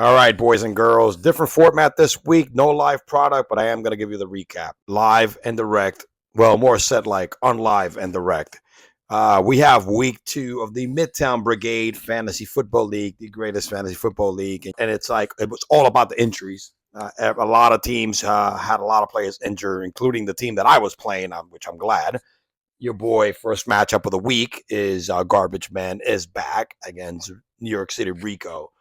All right, boys and girls, different format this week. No live product, but I am going to give you the recap. Live and direct. Well, more said like on live and direct. We have week 2 of the Midtown Brigade Fantasy Football League, the greatest fantasy football league. And it was all about the injuries. A lot of teams had a lot of players injured, including the team that I was playing, which I'm glad. Your boy, first matchup of the week is Garbage Man is back against New York City Rico.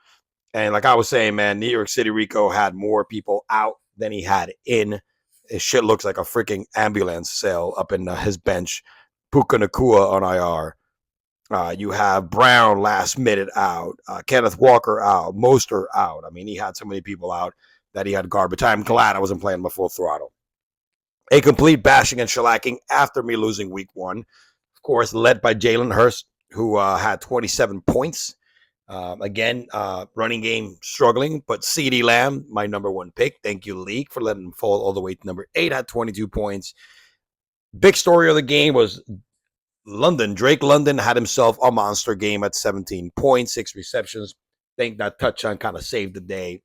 And like I was saying, man, New York City Rico had more people out than he had in. His shit looks like a freaking ambulance cell up in his bench. Puka Nakua on IR. You have Brown last minute out. Kenneth Walker out. Moster out. I mean, he had so many people out that he had garbage. I'm glad I wasn't playing my full throttle. A complete bashing and shellacking after me losing week 1. Of course, led by Jalen Hurst, who had 27 points. Again, running game struggling, but CeeDee Lamb, my number 1 pick. Thank you, League, for letting him fall all the way to number 8 at 22 points. Big story of the game was London. Drake London had himself a monster game at 17 points, 6 receptions. I think that touchdown kind of saved the day.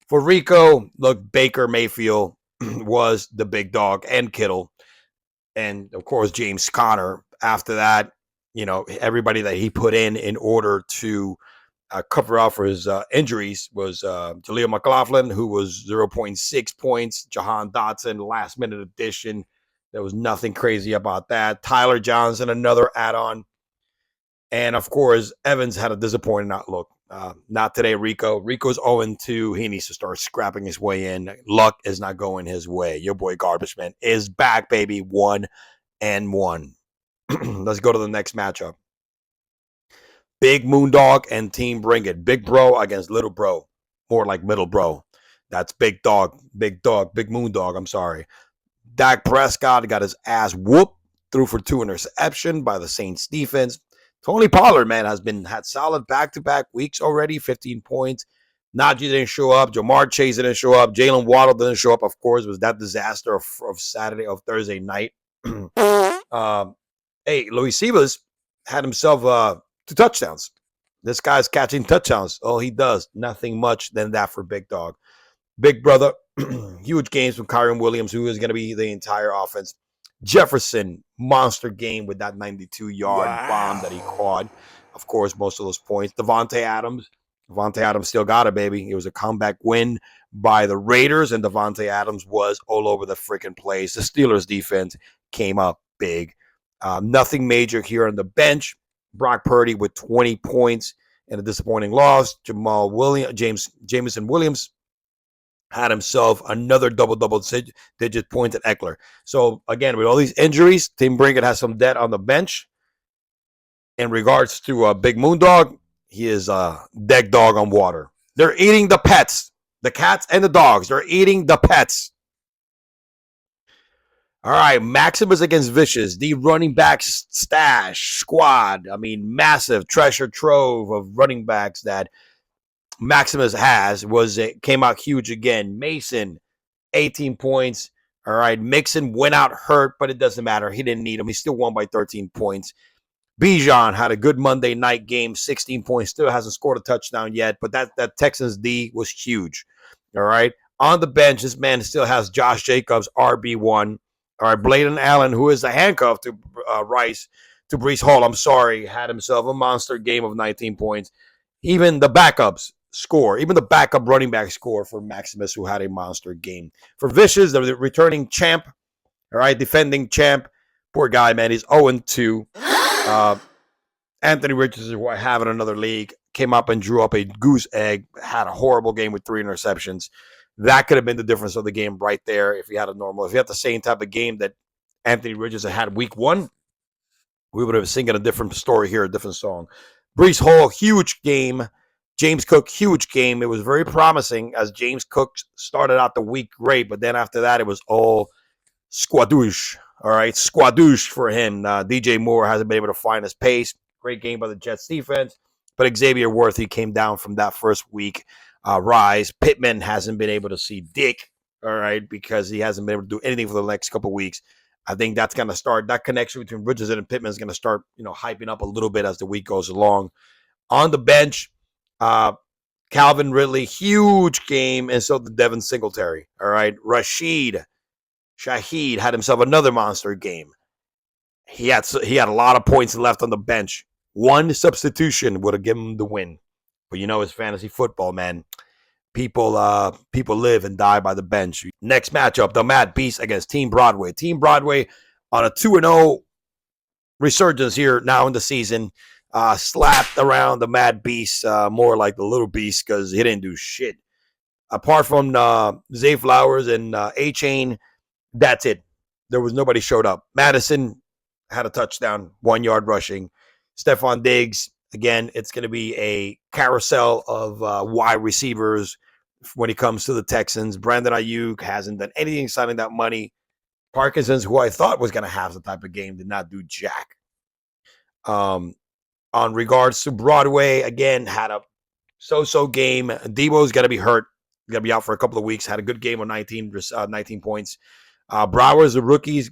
For Rico, look, Baker Mayfield was the big dog, and Kittle. And, of course, James Conner. After that, everybody that he put in order to cover out for his injuries was Jaleel McLaughlin, who was 0.6 points. Jahan Dotson, last minute addition. There was nothing crazy about that. Tyler Johnson, another add-on. And, of course, Evans had a disappointing outlook. Not today, Rico. Rico's 0-2. He needs to start scrapping his way in. Luck is not going his way. Your boy Garbage Man is back, baby. 1-1. Let's go to the next matchup. Big Moondog and Team Bring It. Big Bro against Little Bro. More like Middle Bro. That's Big Moondog, I'm sorry. Dak Prescott got his ass whooped. Threw for 2 interceptions by the Saints defense. Tony Pollard, man, had solid back-to-back weeks already. 15 points. Najee didn't show up. Jamar Chase didn't show up. Jalen Waddle didn't show up. Of course, it was that disaster of Thursday night. Hey, Luis Sivas had himself 2 touchdowns. This guy's catching touchdowns. All he does, nothing much than that for Big Dog. Big Brother, huge games from Kyron Williams, who is going to be the entire offense. Jefferson, monster game with that 92-yard bomb that he caught. Of course, most of those points. Devontae Adams still got it, baby. It was a comeback win by the Raiders, and Devontae Adams was all over the freaking place. The Steelers defense came up big. Nothing major here on the bench. Brock Purdy with 20 points and a disappointing loss. Jameson Williams had himself another double-digit point at Eckler. So, again, with all these injuries, Team Bring It has some debt on the bench. In regards to Big Moondog, he is a dead dog on water. They're eating the pets. The cats and the dogs. They're eating the pets. All right, Maximus against Vicious, the running back stash squad. I mean, massive treasure trove of running backs that Maximus came out huge again. Mason, 18 points. All right, Mixon went out hurt, but it doesn't matter. He didn't need him. He still won by 13 points. Bijan had a good Monday night game, 16 points. Still hasn't scored a touchdown yet, but that Texans D was huge. All right, on the bench, this man still has Josh Jacobs, RB1. All right, Bladen Allen, who is the handcuff to Breece Hall, I'm sorry, had himself a monster game of 19 points. Even the backups score. Even the backup running back score for Maximus, who had a monster game. For Vicious, the returning champ, all right, defending champ. Poor guy, man, he's 0-2. Anthony Richardson, who I have in another league, came up and drew up a goose egg, had a horrible game with 3 interceptions. That could have been the difference of the game right there if he had the same type of game that Anthony Richardson had week 1, we would have singing a different story here, a different song. Breece Hall, huge game. James Cook, huge game. It was very promising as James Cook started out the week great, but then after that, it was all squadouche. All right, squadouche for him. DJ Moore hasn't been able to find his pace. Great game by the Jets defense, but Xavier Worthy came down from that first week rise. Pittman hasn't been able to see dick, all right, because he hasn't been able to do anything for the next couple of weeks. I think that's going to start, that connection between Richardson and Pittman is going to start, hyping up a little bit as the week goes along. On the bench, Calvin Ridley, huge game, and so did Devin Singletary. All right. Rashid Shaheed had himself another monster game. He had a lot of points left on the bench. One substitution would have given him the win. But you know, it's fantasy football, man. People live and die by the bench. Next matchup, the Mad Beast against Team Broadway. Team Broadway on a 2-0 resurgence here now in the season. Slapped around the Mad Beast, more like the Little Beast, because he didn't do shit. Apart from Zay Flowers and A-Chain, that's it. There was nobody showed up. Madison had a touchdown, 1 yard rushing. Stephon Diggs, again, it's going to be a carousel of wide receivers when it comes to the Texans. Brandon Ayuk hasn't done anything signing that money. Parkinson's, who I thought was going to have the type of game, did not do jack. On regards to Broadway, again, had a so-so game. Debo's going to be hurt. Going to be out for a couple of weeks. Had a good game on 19 points. Bowers of rookies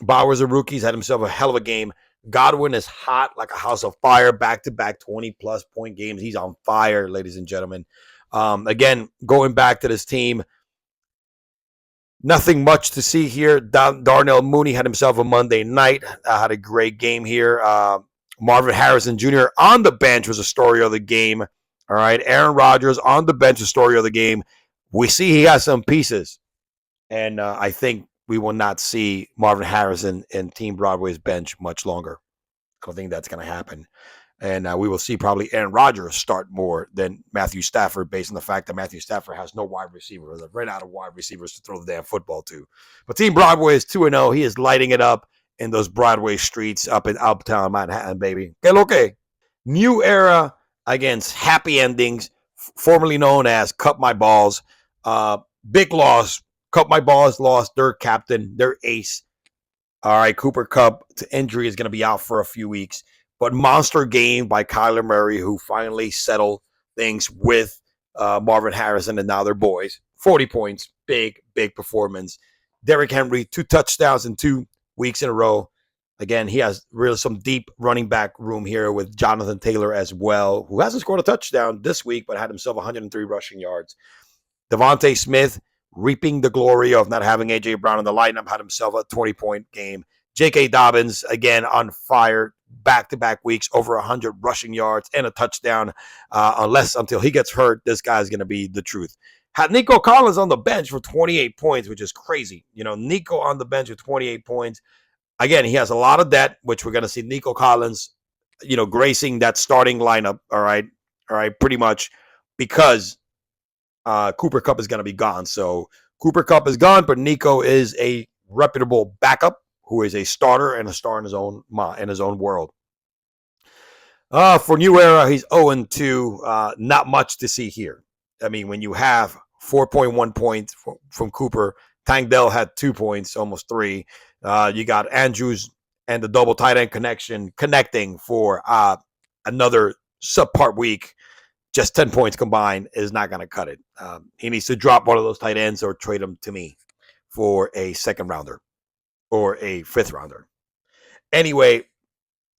had himself a hell of a game. Godwin is hot like a house of fire, back-to-back 20-plus point games. He's on fire, ladies and gentlemen. Again, going back to this team, nothing much to see here. Darnell Mooney had himself a Monday night. Had a great game here. Marvin Harrison Jr. on the bench was a story of the game. All right, Aaron Rodgers on the bench, a story of the game. We see he has some pieces, and I think we will not see Marvin Harrison in Team Broadway's bench much longer. I don't think that's going to happen. And we will see probably Aaron Rodgers start more than Matthew Stafford based on the fact that Matthew Stafford has no wide receiver. They've run out of wide receivers to throw the damn football to. But Team Broadway is 2-0. He is lighting it up in those Broadway streets up in Uptown Manhattan, baby. Que lo que? New era against Happy Endings, formerly known as Cut My Balls. Big loss. Cut My Balls lost their captain, their ace. All right, Cooper Kupp to injury is going to be out for a few weeks. But monster game by Kyler Murray, who finally settled things with Marvin Harrison and now they're boys. 40 points, big performance. Derrick Henry, 2 touchdowns in 2 weeks in a row. Again, he has really some deep running back room here with Jonathan Taylor as well, who hasn't scored a touchdown this week, but had himself 103 rushing yards. Devontae Smith reaping the glory of not having A.J. Brown in the lineup, had himself a 20-point game. J.K. Dobbins, again, on fire, back-to-back weeks, over 100 rushing yards and a touchdown. Until he gets hurt, this guy's going to be the truth. Had Nico Collins on the bench for 28 points, which is crazy. You know, Nico on the bench with 28 points. Again, he has a lot of debt, which we're going to see Nico Collins, gracing that starting lineup, all right, pretty much, because Cooper Kupp is going to be gone. So Cooper Kupp is gone, but Nico is a reputable backup who is a starter and a star in his own world. For New Era, he's 0-2. Not much to see here. I mean, when you have 4.1 points from Cooper, Tank Dell had 2 points, almost 3. You got Andrews and the double tight end connecting for another subpart week. Just 10 points combined is not going to cut it. He needs to drop one of those tight ends or trade them to me for a second rounder or a fifth rounder. Anyway,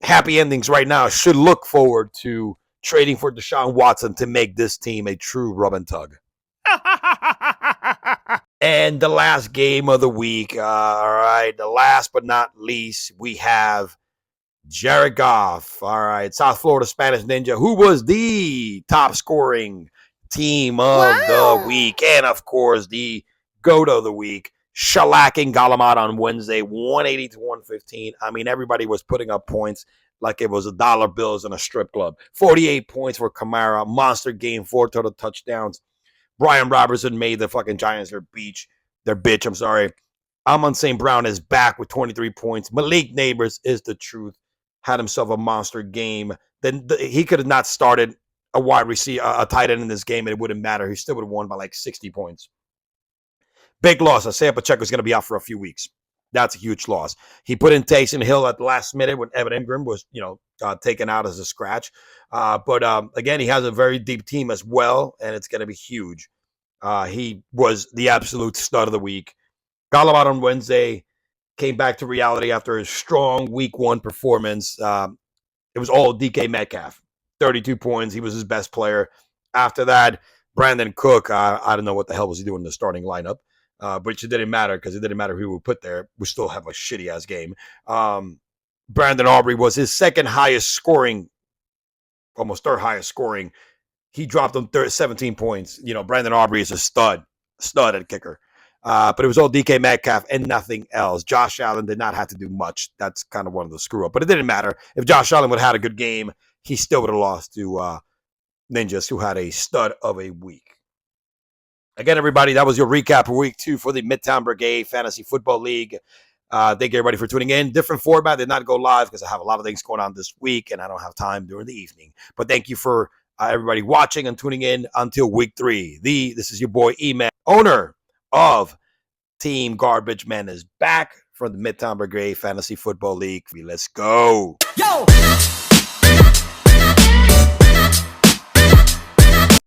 Happy Endings right now should look forward to trading for Deshaun Watson to make this team a true rub and tug. And the last game of the week, all right, the last but not least, we have Jared Goff, all right, South Florida Spanish Ninja, who was the top scoring team of the week, and of course, the GOAT of the week, shellacking Galamad on Wednesday, 180-115. I mean, everybody was putting up points like it was $1 bills in a strip club. 48 points for Kamara, monster game, 4 total touchdowns. Brian Robertson made the fucking Giants their bitch, I'm sorry. Amon St. Brown is back with 23 points. Malik Neighbors is the truth. Had himself a monster game. Then he could have not started a wide receiver, a tight end in this game, and it wouldn't matter. He still would have won by like 60 points. Big loss. Isaiah Pacheco is going to be out for a few weeks. That's a huge loss. He put in Taysom Hill at the last minute when Evan Ingram was, taken out as a scratch. But again, he has a very deep team as well, and it's going to be huge. He was the absolute stud of the week. Galamad on Wednesday came back to reality after a strong week 1 performance. It was all DK Metcalf. 32 points. He was his best player. After that, Brandon Cook, I don't know what the hell was he doing in the starting lineup, but it didn't matter because it didn't matter who we put there. We still have a shitty ass game. Brandon Aubrey was his second highest scoring, almost third highest scoring. He dropped him 17 points. Brandon Aubrey is a stud at kicker. But it was all DK Metcalf and nothing else. Josh Allen did not have to do much. That's kind of one of the screw up. But it didn't matter. If Josh Allen would have had a good game, he still would have lost to Ninjas, who had a stud of a week. Again, everybody, that was your recap for week 2 for the Midtown Brigade Fantasy Football League. Thank you, everybody, for tuning in. Different format. Did not go live because I have a lot of things going on this week, and I don't have time during the evening. But thank you for everybody watching and tuning in until week 3. This is your boy E-Man, owner of Team Garbage Man, is back from the Midtown Brigade Fantasy Football League. Let's go. Yo!